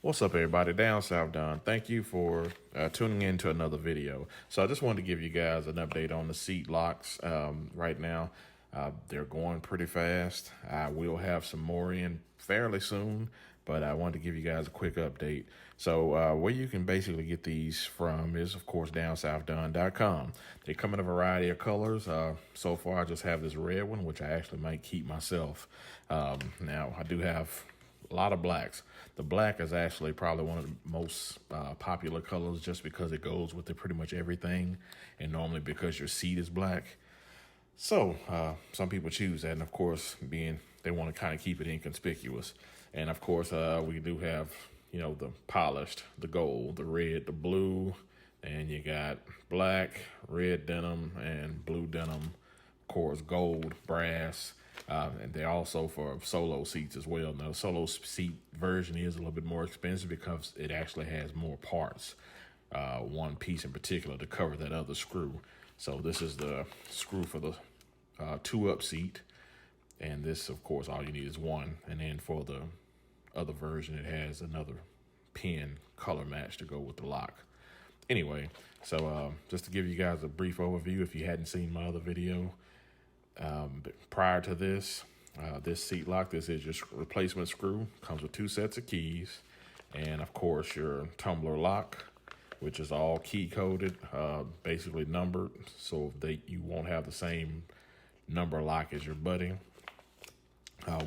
What's up, everybody? Down South Don. Thank you for tuning in to another video. So I just wanted to give you guys an update on the seat locks right now. They're going pretty fast. I will have some more in fairly soon, but I wanted to give you guys a quick update. So where you can basically get these from is, of course, downsouthdon.com. They come in a variety of colors. So far, I just have this red one, which I actually might keep myself. Now, I do have a lot of blacks. The black is actually probably one of the most popular colors just because it goes with pretty much everything, and normally because your seat is black. So some people choose that, and of course, being they want to kind of keep it inconspicuous. And of course, we do have, the polished, the gold, the red, the blue, and you got black, red denim, and blue denim. Of course, gold, brass. And they're also for solo seats as well. Now, the solo seat version is a little bit more expensive because it actually has more parts, one piece in particular to cover that other screw. So this is the screw for the two-up seat. And this, of course, all you need is one. And then for the other version, it has another pin color match to go with the lock. Anyway, so just to give you guys a brief overview, if you hadn't seen my other video, prior to this, this seat lock, this is your replacement screw. Comes with two sets of keys, and of course your tumbler lock, which is all key coded, basically numbered, so you won't have the same number lock as your buddy,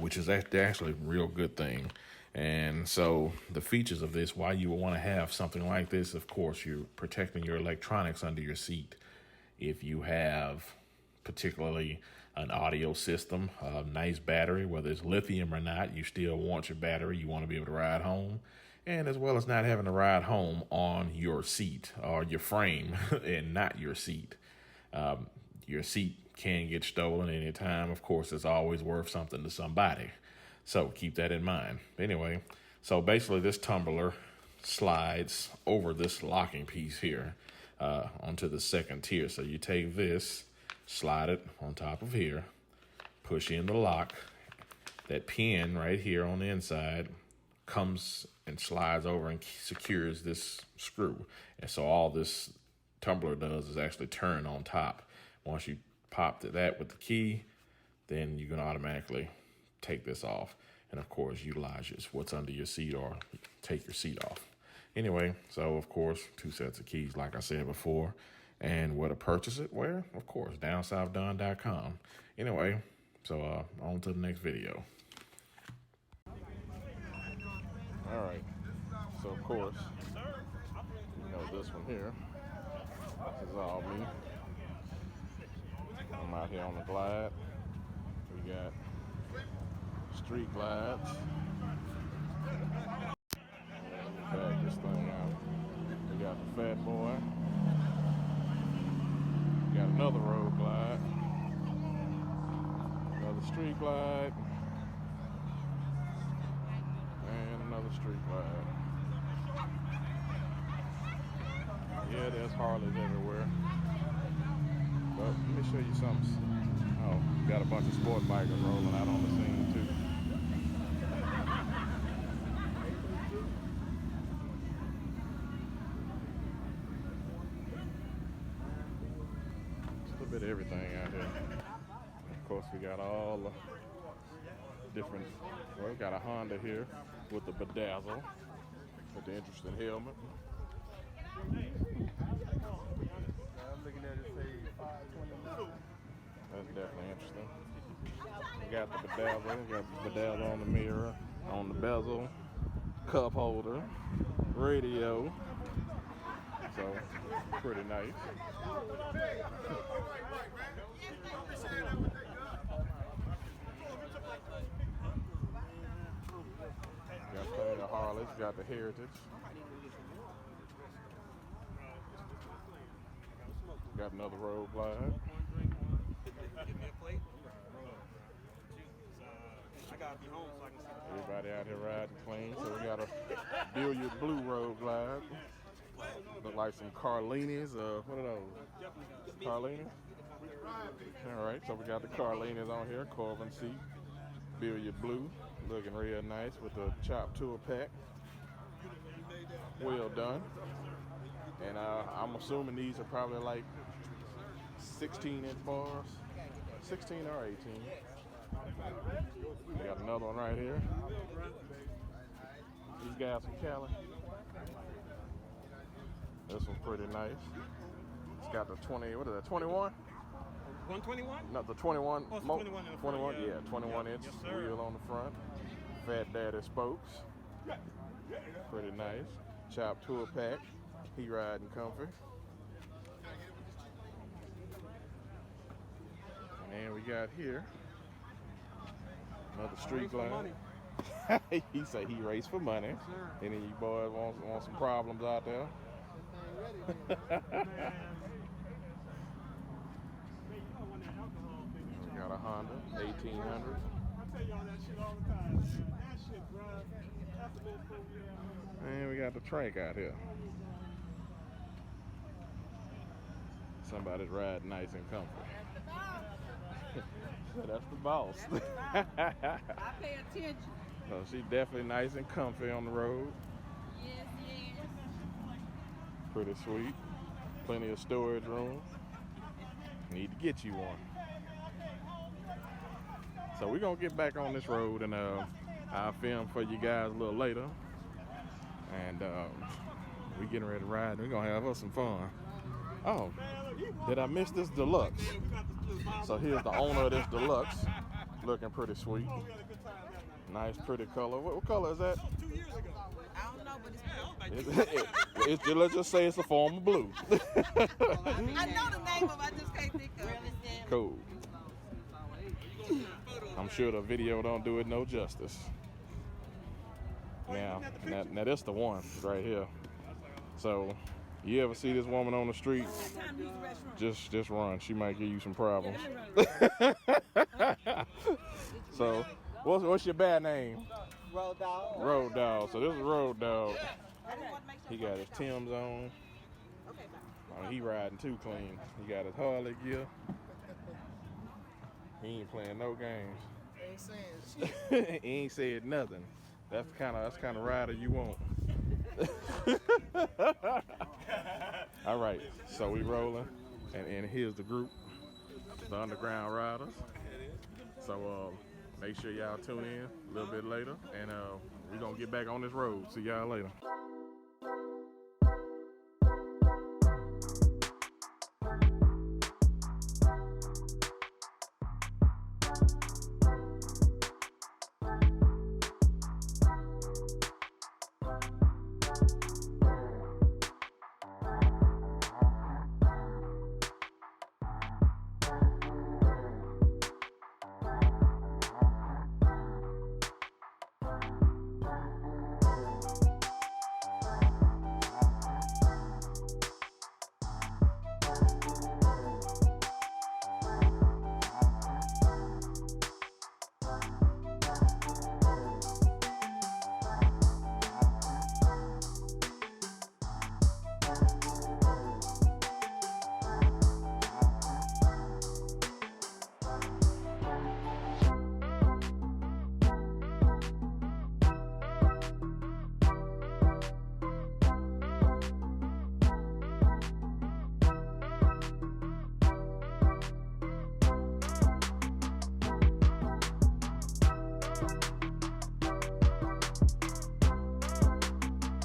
which is actually a real good thing. And so the features of this, why you would want to have something like this, of course, you're protecting your electronics under your seat. If you have particularly an audio system, a nice battery, whether it's lithium or not, you still want your battery. You want to be able to ride home, and as well as not having to ride home on your seat or your frame and not your seat. Your seat can get stolen anytime. Of course, it's always worth something to somebody. So keep that in mind. Anyway, so basically this tumbler slides over this locking piece here onto the second tier. So you take this, slide it on top of here, push in the lock. That pin right here on the inside comes and slides over and secures this screw. And so all this tumbler does is actually turn on top. Once you pop that with the key, then you can automatically take this off. And of course, utilize what's under your seat or take your seat off. Anyway, so of course, two sets of keys, like I said before. And where to purchase it? Where? Of course, downsouthdon.com. Anyway, so on to the next video. All right. So, of course, this one here. This is all me. I'm out here on the glide. We got street glides. Back this thing out. We got the fat boy. Got another road glide, another street glide, and another street glide. Yeah, there's Harleys everywhere. But let me show you something. Oh, got a bunch of sport bikers rolling out on the scene too. Bit of everything out here. Of course, we got all the different. Well, we got a Honda here with the bedazzle, with the interesting helmet. That's definitely interesting. We got the bedazzle. We got the bedazzle on the mirror, on the bezel, cup holder, radio. So, pretty nice. Got plenty of Harleys, got the Heritage. Got another road glide. Everybody out here riding clean. So we got a billiard blue road glide. Look like some Carlinis. What are those? Carlinis? All right, so we got the Carlinis on here. Corvin seat. Billiard blue. Looking real nice with the chopped tour pack. well done. And I'm assuming these are probably like 16-inch bars, 16 or 18. We got another one right here. These guys from Cali. This one's pretty nice. It's got the 20, what is that, 21? 121? No, the 21. Oh, it's 21 in the front, 21, yeah. yeah, 21 inch Yes, sir. wheel on the front. Fat Daddy spokes. Pretty nice. Chop tour pack. He riding comfy. And we got here another street glide. He said he raced for money. Any of you boys want some problems out there? We got a Honda 1800. I tell y'all that shit all the time. That shit, bro. That's a little program. And we got the Trank out here. Somebody's riding nice and comfy. That's the boss. I pay attention. So she's definitely nice and comfy on the road. Yes, yes. Pretty sweet. Plenty of storage room. Need to get you one. So we're gonna get back on this road and I'll film for you guys a little later. And we getting ready to ride. We're gonna have us some fun. Oh, did I miss this deluxe? So here's the owner of this deluxe. Looking pretty sweet. Nice, pretty color. What color is that? 2 years ago. I don't know, but it's Let's just say it's a form of blue. I know the name of it, I just can't think of it. Cool. I'm sure the video don't do it no justice. Now that's the one right here. So you ever see this woman on the street? Just run. She might give you some problems. So what's your bad name? Road dog. Road Dog. So this is Road Dog. He got his Tim's on. He riding too clean. He got his Harley gear. He ain't playing no games. Ain't saying shit. He ain't said nothing. That's kind of rider you want. All right, so we rolling, and here's the group, the Underground Riders. So make sure y'all tune in a little bit later, and we're gonna get back on this road. See y'all later.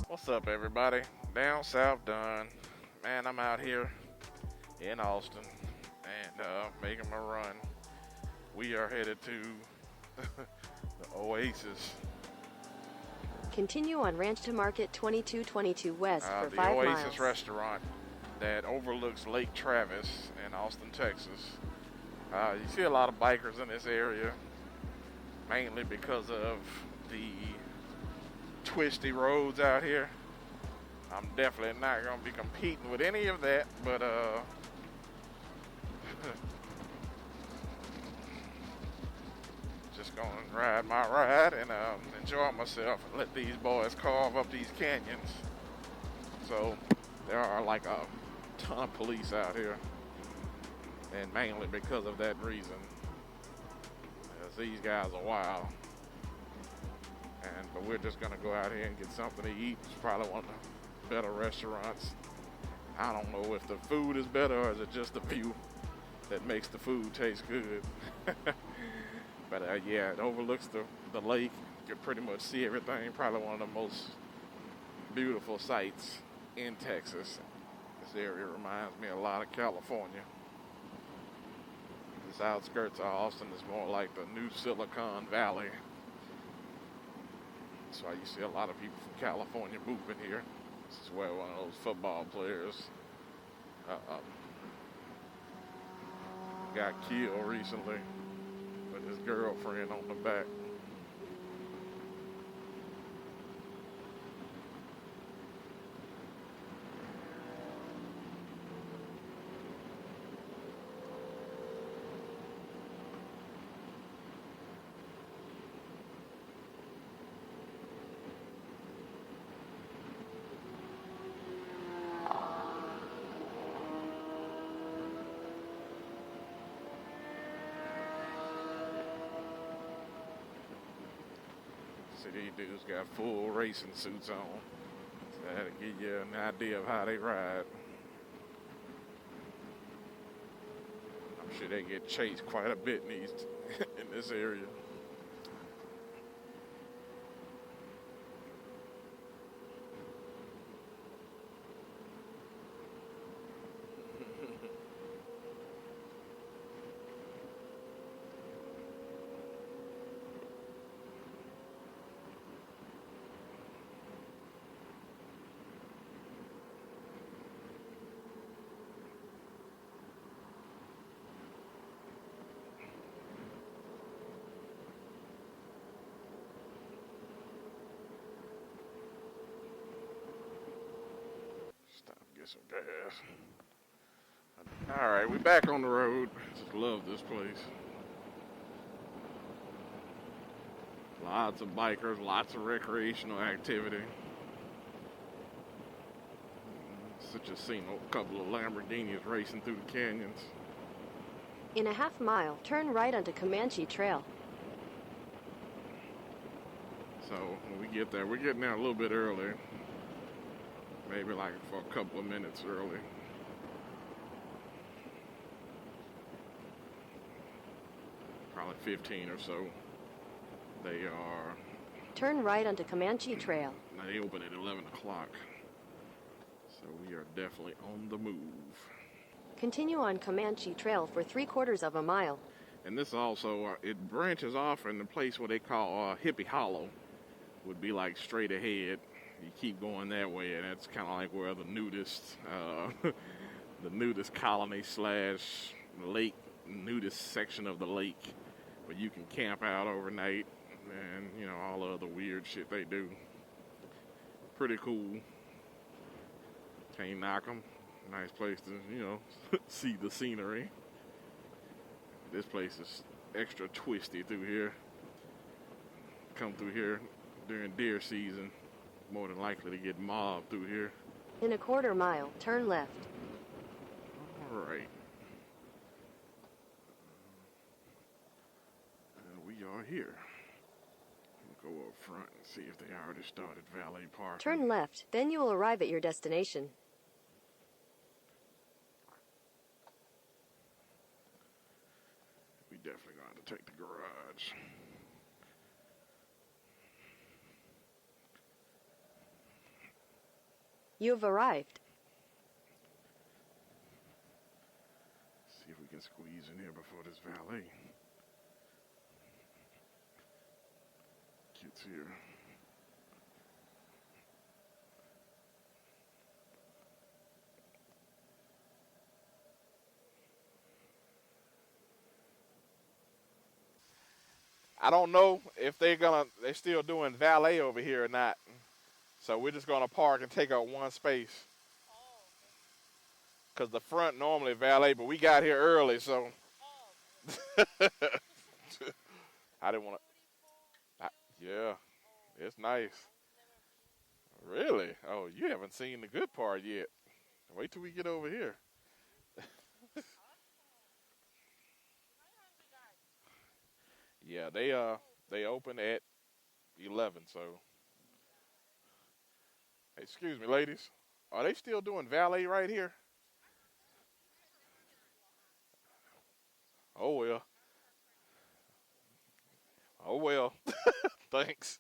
What's up, everybody? Down south done. Man, I'm out here in Austin and making my run. We are headed to the Oasis. Continue on Ranch to Market 2222 West for 5 miles. The Oasis restaurant that overlooks Lake Travis in Austin, Texas. You see a lot of bikers in this area, mainly because of the twisty roads out here. I'm definitely not going to be competing with any of that, but just going to ride my ride and enjoy myself and let these boys carve up these canyons. So there are like a ton of police out here, and mainly because of that reason, because these guys are wild. And But we're just gonna go out here and get something to eat. It's probably one of the better restaurants. I don't know if the food is better or is it just the view that makes the food taste good. But yeah, it overlooks the lake. You can pretty much see everything. Probably one of the most beautiful sights in Texas. This area reminds me a lot of California. The outskirts of Austin is more like the new Silicon Valley. That's why you see a lot of people from California moving here. This is where one of those football players got killed recently with his girlfriend on the back. See, these dudes got full racing suits on. So that'll give you an idea of how they ride. I'm sure they get chased quite a bit in this area. Stop and get some gas. All right, we back on the road. Just love this place. Lots of bikers, lots of recreational activity. Just seen a couple of Lamborghinis racing through the canyons. In a half mile, turn right onto Comanche Trail. So when we get there, we're getting there a little bit early. Maybe like for a couple of minutes early. Probably 15 or so. They are... Turn right onto Comanche Trail. They open at 11 o'clock. So we are definitely on the move. Continue on Comanche Trail for 3/4 of a mile. And this also, it branches off in the place where they call Hippie Hollow. Would be like straight ahead. You keep going that way, and that's kind of like where the nudist, the nudist colony slash lake, nudist section of the lake, where you can camp out overnight, and you know all the other weird shit they do. Pretty cool. Can't knock them. Nice place to, you know, see the scenery. This place is extra twisty through here. Come through here during deer season, more than likely to get mobbed through here. In a 1/4 mile, turn left. All right. We are here. We'll go up front and see if they already started valet parking. Turn left, then you will arrive at your destination. We definitely going to have to take the garage. You have arrived. See if we can squeeze in here before this valet gets here. I don't know if they're still doing valet over here or not. So we're just gonna park and take up one space. Cause the front normally valet, but we got here early, so I didn't want to. Yeah, it's nice. Really? Oh, you haven't seen the good part yet. Wait till we get over here. Yeah, they open at 11. So, hey, excuse me, ladies. Are they still doing valet right here? Oh, well. Oh, well. Thanks.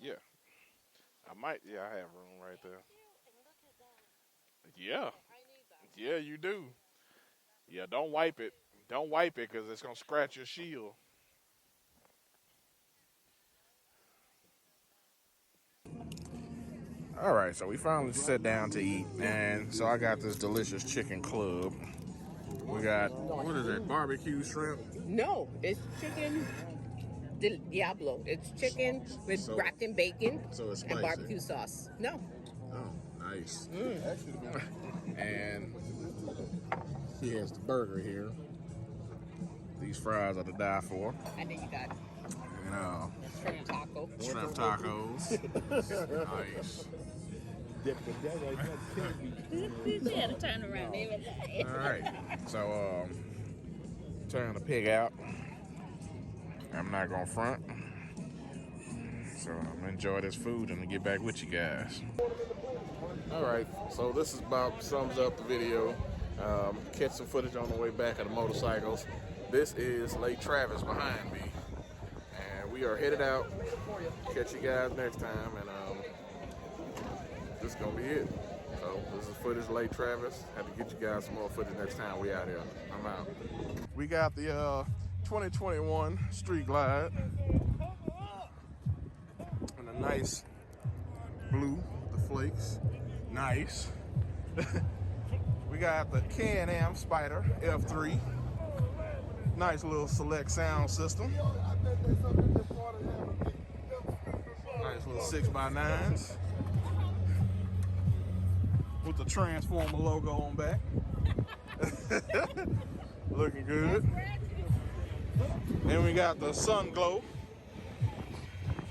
Yeah. I might. Yeah, I have room right there. Yeah. Yeah, you do. Yeah, don't wipe it. Don't wipe it because it's going to scratch your shield. All right, so we finally sat down to eat, and so I got this delicious chicken club. We got, what is it, barbecue shrimp? No, it's chicken Diablo. It's chicken with wrapped in bacon So it's and spicy. barbecue sauce. No. Oh, nice. And here's the burger here. These fries are to die for. And then you got shrimp taco. Shrimp tacos. Nice. You had to turn around every day. All right. So, turn the pig out. I'm not gonna front. So I'm gonna enjoy this food and get back with you guys. All right. So this is about sums up the video. Catch some footage on the way back of the motorcycles. This is Lake Travis behind me, and we are headed out. Catch you guys next time, and this is gonna be it. So this is footage of Lake Travis. Had to get you guys some more footage next time we out here. I'm out. We got the 2021 Street Glide in a nice blue, the flakes, nice. We got the Can-Am Spider F3. Nice little select sound system. Nice little 6x9s with the Transformer logo on back. Looking good. And we got the Sun Glow.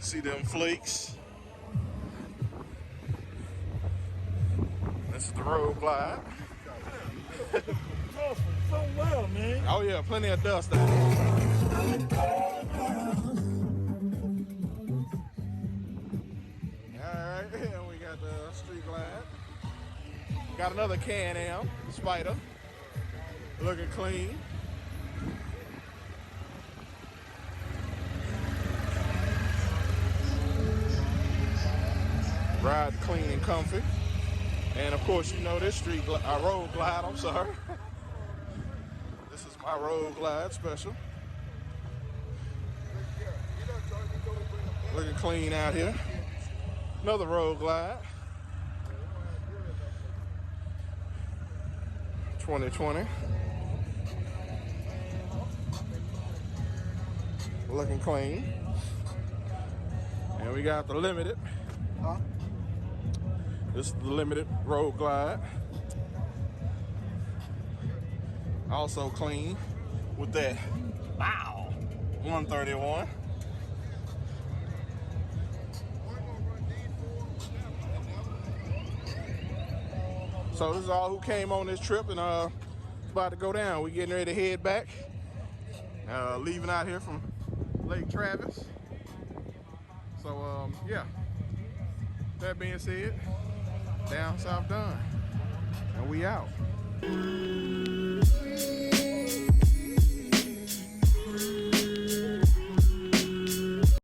See them flakes. This is the Road Glide. So well, man. Oh yeah, plenty of dust out here. Alright, and we got the Street Glide. Got another Can-Am Spider. Looking clean. Ride clean and comfy. And of course, you know this Road Glide, I'm sorry. This is my Road Glide special. Looking clean out here. Another Road Glide. 2020. Looking clean. And we got the Limited. This is the Limited Road Glide. Also clean with that 131. So this is all who came on this trip, and it's about to go down. We getting ready to head back. Leaving out here from Lake Travis. So yeah. That being said, down south done, and we out.